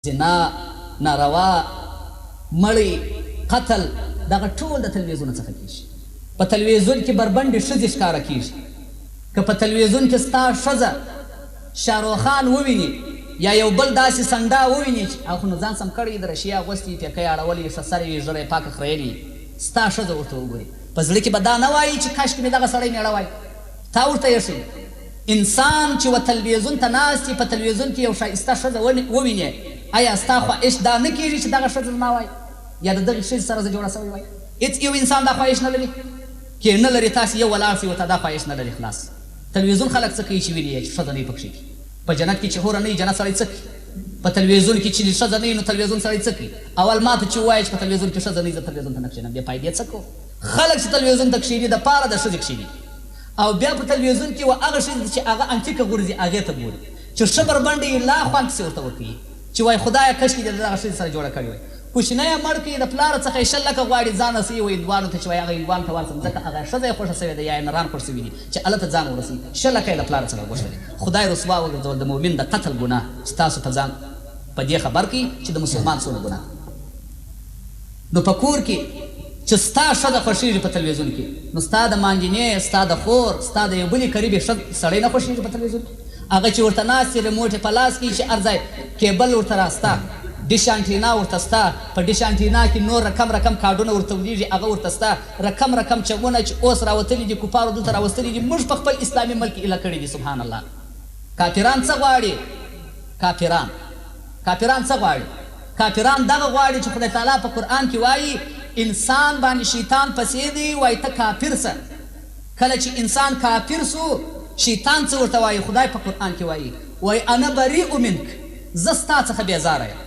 زنا، ناروا، مړی، قتل، دغه ټول د تلویزیون څخه کیږي. په تلویزیون کې بربنډې ښځې ښکاره کیږي. که په تلویزیون کې ستا ښځه شاهرخ خان وویني یا یو بل داسې سنډا وویني چې خو نو ځان سم کړی د رشیا اغوستي ټیکۍ اړولې ښه سر یې ژړی پاکه خریلي ستا ښځه ورته وګوري په زړه کې به دا نه وایي چې کاشکې مې دغه سړی میړه وای. تا ورته ایښی انسان چې و تلویزیون ته ناست په تلویزیون کې یو ښایسته ښځه ووینې آیا ستا خواهش دا نه کېږي چې دغه ښځه زما وای یا د دغې ښځې سره زه جوړه سوی وای؟ هېڅ یو انسان دا خواهش نه لري کې نه لري. تاسې یو ولاړ شئ ورته دا خواهش نه لري. خلاص تلویزیون خلک څه کوي چې ویني یې چې ښځه نه وي پکښې کي. په جنت کې چې هوره نه وي جنت سړی څه کوي؟ په تلویزیون کې چې ښځه نه وي نو تلویزیون سړی څه کوي؟ اول ما ته چې ووایه چې په تلویزیون کې ښځه نه وي زه تلویزیون ته نه کښېنم بیا فایدې څه کوو؟ خلک چې تلویزیون ته کښېني دپاره د ښځې کښېني او بیا په تلویزیون کې و هغه ښځې چې هغه انټیکه غورځي هغې ته ګوري چې ښه بربنډې یې لا خوند پسې ورته ورکوي چې وایي خدایه کشکې دې د دغه ښځې سره جوړه کړې وای. کوچنی یې مړ کړي د پلاره څخه یې 100 لکه غواړي ځان رسوي و هندوانو ته چې وایي هغه هندوانو ته ورسم ځکه هغه ښځه یې خوښه سوې ده یا یې نران خوښ سوي دي چې هلته ځان ورسوي 100 لکه یې د پلاره څخه غوښتلې. خدای رسوا وګرځول د مؤمن د قتل ګناه چې تاسو په ځان په دې خبر کړي چې د مسلمان څونه ګناه. نو په کور کې چې ستا ښځه خوښېږي په تلویزیون کې نو ستا د مانجینې ستا د خور ستا د یو بلې قریبې سړی نه خوښېږي په تلویزیون کې هغه چې ورته ناست یې ریموټ یې په لاس کې چې هر ځای کیبل ورته راسته ډیش انټینا ورته سته په ډیش انټینا کې نور رقم رقم کارډونه ورته ولیږي هغه ورته سته رقم رقم چغونه چې اوس راوتلي دي کفارو دلته راوستلي دي موږ په خپل اسلامي ملک ایله کړي دي. سبحان الله. کافران څه غواړي؟ کافران څه غواړي؟ کافران دغه غواړي چې خدای تعالی په قرآن کې وایي انسان باندې شیطان پسې دی وایي ته کافر سه. کله چې انسان کافر سو شیطان څه ورته وایي؟ خدای په قرآن کې وایي انا بریء منک زه ستا څخه بېزاره یم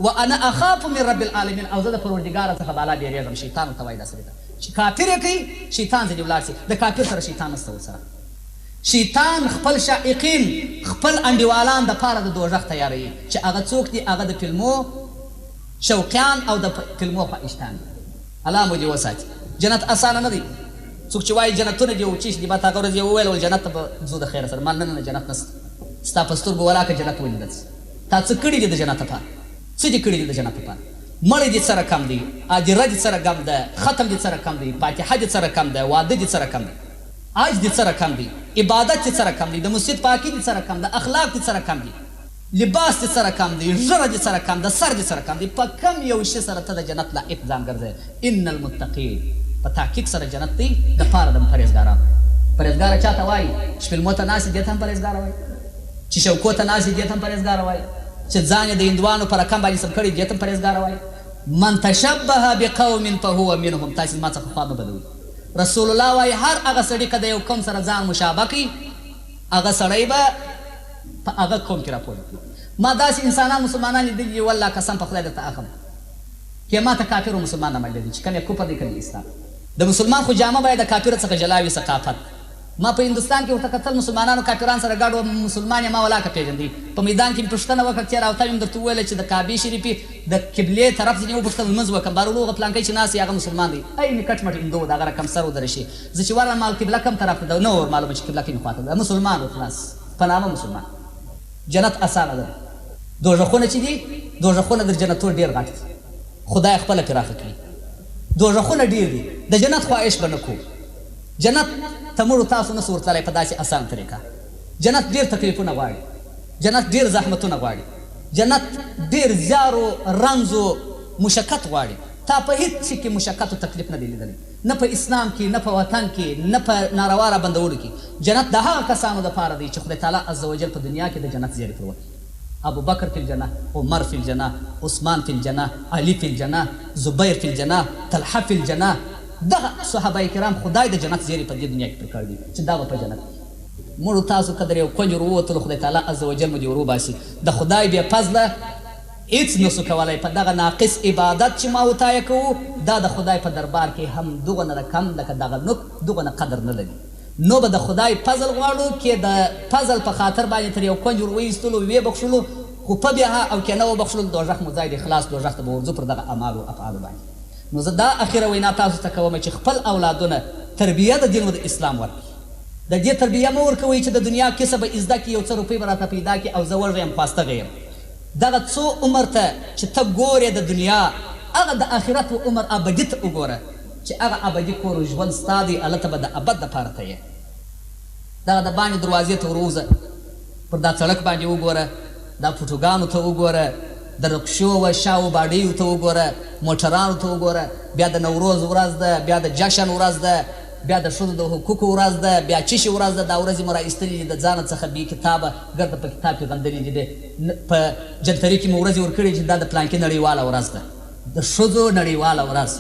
و انا اخاف من رب العالمین او زه د پروردګاره څخه بالا بیریږم. شیطان ورته وایي دا سړي ته چې کافر یې کوي شیطان ځینې ولاړ سي د کافر سره شیطان نسته ورسره. شیطان خپل شائقین خپل انډیوالان دپاره د دوژخ تیاروي چې هغه څوک دي هغه د فلمو شوقیان او د فلمو خواهشتان دي. الله مو دې وساتي. جنت اسانه نه دی. څوک چې وایي جنتونه دي وچیش دي ما ته هغه ورځ یې وویل جنت ته به ځو د خیره سره ما نه جنت نسته ستا په سترګو ولاکه جنت ولیدل تا څه کړي دي د جنت لپاره؟ څه دې کړي دي د جنت لپاره؟ مړی دې سره کم دی اجره دې سره کم ده ختم دې سره کم دی فاتحه دې سره کم ده واده دې سره کم دی حج دې سره کم دی عبادت دې سره کم دی د مسجد پاکي دې سره کم ده اخلاق دې سره کم دی لباس دې سره کم دی ژړه دې سره کم ده سر دې سره کم دی په کم یو شي سره ته د جنت لایق ځان ګرځې. ان المتقین په تحقیق سره جنت دی دپاره د پرهېزګارانو. پرهېزګاره چاته وایي؟ چې فلمو ته ناست دې ته هم پرهېزګاره وایي چې شوکو ته ناست دې ته هم پرهېزګاره وایي چې ځان یې د هندوانو په رقم باندې سم کړي دې ته هم پرهېزګاره وایي. من تشبه بقوم فهو منهم. تاسې ما څخه خوا مه بدوئ. رسول الله وایي هر هغه سړي که د یو قوم سره ځان مشابه کړي هغه سړی به په هغه قوم کې راپورته کړي. ما داسې انسانان مسلمانان لیدلي دي والله قسم په خدای درته اخم که ما ته کافر و مسلمان نه معلومېږي چې کوم یې کفر دی کوم یې اسلام. د مسلمان خو جامه باید د کافر څخه جلا وي ثقافت. ما په هندوستان کې ورته کتل مسلمانانو کافران سره ګډ و مسلمان یې ما ولاکه پېژندي. په میدان کې مې پوښتنه وکړه تېره هفته مې درته وویله چې د کعبې شریفې د قبلې طرف ځینې وپوښتل لمونځ وکړم بارولو هغه پلانکی چې ناست هغه مسلمان دی عین کټ مټ هندو و د هغه رقم سر ودرشي. زه چې ورغلم ما قبله کوم طرف ته ده نه ور معلومه چې قبله کومې خوا ته ده مسلمان و خلاص په نامه مسلمان. جنت اسانه ده. دوژخونه چې دي دوژخونه در جنتو ډېر غټ دي خدای خپله پراخه کړي. دوژخونه ډېر دي د جنت خواهش به نه کوو. جنت ته مړو تاسو نسو ورتلی په داسې اسان طریقه. جنت ډېر تکلیفونه غواړي. جنت ډېر زحمتونه غواړي. جنت ډېر زیارو رنځو مشقت غواړي. تا په هېڅ شي کې مشقت و تکلیف نه دی لیدلی نه په اسلام کې نه په وطن کې نه په ناروا را بندولو کې. جنت د هغه کسانو دپاره دی چې خدای تعالی عز وجل په دنیا کې د جنت زیری پر وکړي. ابو بکر فی الجنه عمر فی الجنه عثمان فی الجنه علی فی الجنه زبیر فی الجنه طلحه فی الجنه دغه صحابه کرام خدای د جنت زیری په دې دنیا کې پر کړی دي چې دا به په جنت مړو تاسو که در یو کونج ور ووتلو خدای تعالی عز وجل مو دې ور وباسي. د خدای بې فضله هېڅ نسو کولی په دغه ناقص عبادت چې ما وتایه کوو دا د خدای په دربار کې هم دغونه کم لکه دغه نوک دغونه قدر نه لري. نو به د خدای فضل غواړو کې د فضل په خاطر باندې تر یو کونج ور وایستلو ویې بخښلو خو په بیا او که نه وبخښلو دوژخ مو ځای دی خلاص دوژخ ته به ورځو پر دغه اعمالو افعالو باندې. نو زه دا اخیره وینا تاسو ته کوم چې خپل اولادونه تربیه د دین و د اسلام ورکړي. د دې تربیه مه ورکوئ چې د دنیا کسه به زده کړي یو څه روپۍ به راته پیدا کړي او زه وږی یم خواستغی یم دغه څو عمر ته چې ته ګورې د دنیا هغه د آخرت و عمر ابدي ته وګوره چې هغه ابدي کور ژوند ستا دی هلته به د ابد دپاره ته یې دغه د باندې دروازې ته وروځه پر دا سړک باندې وګوره دا فوټوګانو ته وګوره د رکشو و شاو باډیو ته وګوره موټرانو ته وګوره بیا د نوروز ورځ ده بیا د جشن ورځ ده بیا د ښځو د حقوقو ورځ ده بیا چشي ورځ ده دا ورځې مو را ایستلي دي د ځانه څخه بې کتابه ګرده په کتاب کې غندلي دي په جنتري کې مو ورځې ورکړي چې دا د پلانکي نړیواله ورځ ده د ښځو نړیواله ورځ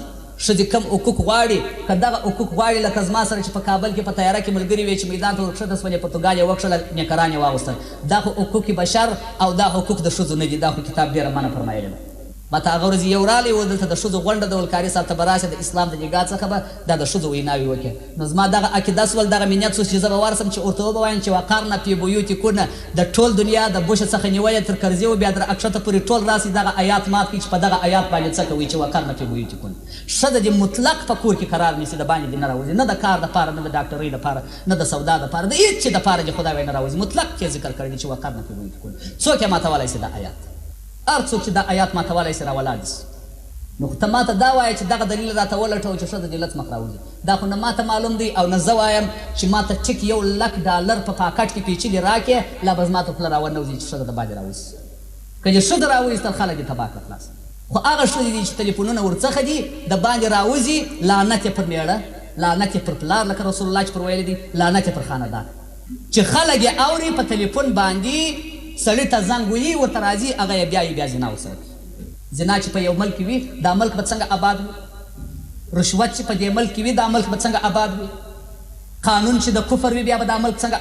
ښځې کم حقوق غواړي که دغه حقوق غواړي لکه زما سره چې په کابل کې په تیاره کې ملګري وې چې میدان ته ورکښته سولې پرتګال یې وکښله نیکران یې واغوستل دا خو حقوق بشر او دا حقوق د ښځو نه دي دا خو کتاب ډېره منع فرمایلې ده ما ته هغه ورځ یو رالی و دلته د ښځو غونډه د ولکاري صاحب ته به راسې د اسلام د نګاه څخه به دا د ښځو ویناوې وکړې نو زما دغه عقیده سول دغه مینیت سو چې زه به ورسم چې ورته وبوایم چې وقرنه فی بیوتکن د ټول دنیا د بوشه څخه نیولې تر کرزي و بیا در اکښته پورې ټول راسي دغه آیات مات کړي چې په دغه آیات باندې څه کوي چې وقرنه فی بیوتکن ښځه دې مطلق په کور کې قرار نیسي د باندې دې نه راوځي نه د کار دپاره نه د ډاکټرۍ دپاره نه د سودا دپاره د هېڅ شي دپاره چې خدای وایي نه راوځي مطلق کې ذکر کړی دی چې وقرنه فی بیوتکن څوک یې ماتولی سي دا آیات هر څوک چې دا آیات ماتولی سي راولاړ سي نو خو ته ماته دا وایه چې دغه دلیل راته ولټوه چې ښځه دې لڅ مخ راوځي دا خو نه ماته معلوم دی او نه زه وایم چې ماته ټیک $1,00,000 په پاکټ کې پیچلي راکړې لا به زما ته خوله راونوځي چې ښځه د باندې راوځي که دې ښځه راوایستل خلک دې تباه کړه خلاص خو هغه ښځې دي چې تلیفونونه ورڅخه دي د باندې راوځي لعنت یې پر میړه لعنت یې پر پلار لکه رسول الله چې پر ویلی دي لعنت یې پر خاندان چې خلک یې اوري په تلیفون باندې سړي ته زنګ وي ورته راځي هغه یې بیا زنا ورسره زنا چې په یو ملک وي دا ملک به څنګه آباد وي رشوت چې په دې ملک وي دا ملک به څنګه آباد وي قانون چې د کفر وي بیا به دا ملک څنګه